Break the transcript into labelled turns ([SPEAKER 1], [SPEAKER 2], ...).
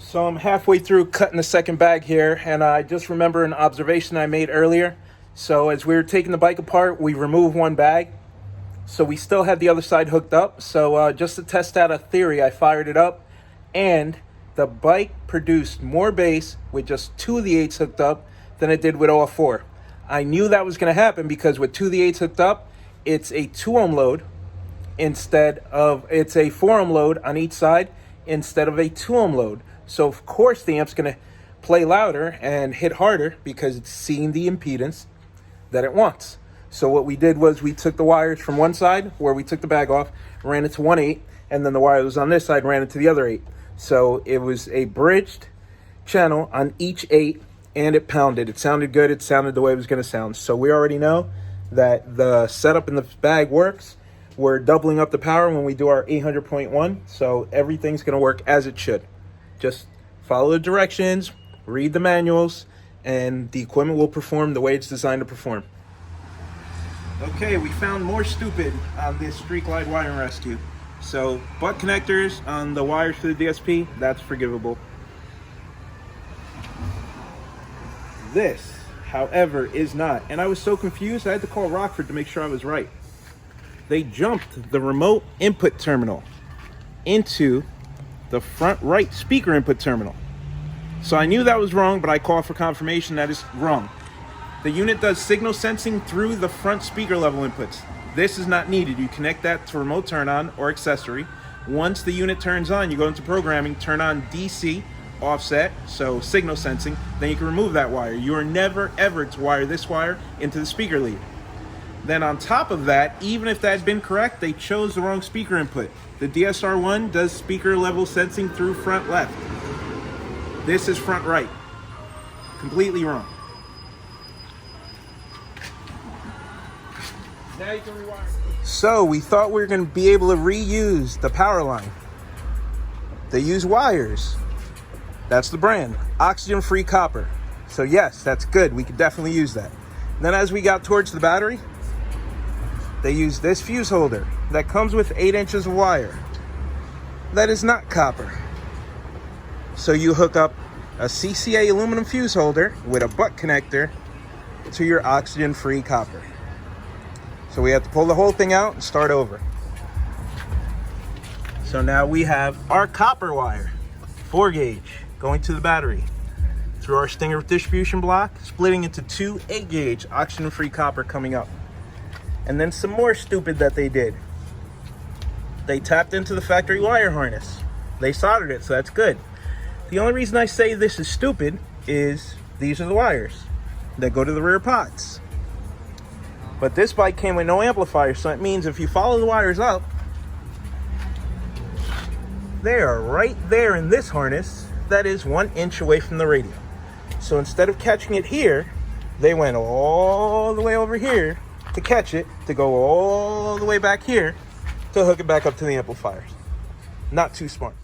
[SPEAKER 1] So I'm halfway through cutting the second bag here, and I just remember an observation I made earlier. So as we were taking the bike apart, we removed one bag. So we still had the other side hooked up. So just to test out a theory, I fired it up, and the bike produced more bass with just 2 of the 8s hooked up than it did with all 4. I knew that was going to happen because with 2 of the 8s hooked up, it's a 2 ohm load instead of, it's a 4 ohm load on each side instead of a 2 ohm load. So of course the amp's going to play louder and hit harder because it's seeing the impedance that it wants. So what we did was we took the wires from one side where we took the bag off, ran it to 1/8, and then the wire that was on this side ran it to the other 8. So it was a bridged channel on each 8, and it pounded. It sounded good. It sounded the way it was going to sound. So we already know that the setup in the bag works. We're doubling up the power when we do our 800.1, so everything's going to work as it should. Just follow the directions, read the manuals, and the equipment will perform the way it's designed to perform. Okay, we found more stupid on this Street Glide wiring rescue. So butt connectors on the wires for the DSP, that's forgivable. This, however, is not. And I was so confused, I had to call Rockford to make sure I was right. They jumped the remote input terminal into the front right speaker input terminal. So I knew that was wrong, but I called for confirmation that is wrong. The unit does signal sensing through the front speaker level inputs. This is not needed. You connect that to remote turn on or accessory. Once the unit turns on, you go into programming, turn on DC, offset, so signal sensing, then you can remove that wire. You are never ever to wire this wire into the speaker lead. Then on top of that, even if that had been correct, they chose the wrong speaker input. The DSR1 does speaker level sensing through front left. This is front right. Completely wrong. Now you can rewire. So we thought we were going to be able to reuse the power line. They use wires. That's the brand, oxygen-free copper. So yes, that's good. We could definitely use that. Then as we got towards the battery, they use this fuse holder that comes with 8 inches of wire. That is not copper. So you hook up a CCA aluminum fuse holder with a butt connector to your oxygen-free copper. So we have to pull the whole thing out and start over. So now we have our copper wire, 4 gauge, going to the battery through our Stinger distribution block, splitting into 2 8 gauge oxygen-free copper coming up. And then some more stupid that they did. They tapped into the factory wire harness. They soldered it, so that's good. The only reason I say this is stupid is these are the wires that go to the rear pods. But this bike came with no amplifier, so it means if you follow the wires up, they are right there in this harness that is 1 inch away from the radio. So instead of catching it here, they went all the way over here to catch it, to go all the way back here to hook it back up to the amplifiers. Not too smart.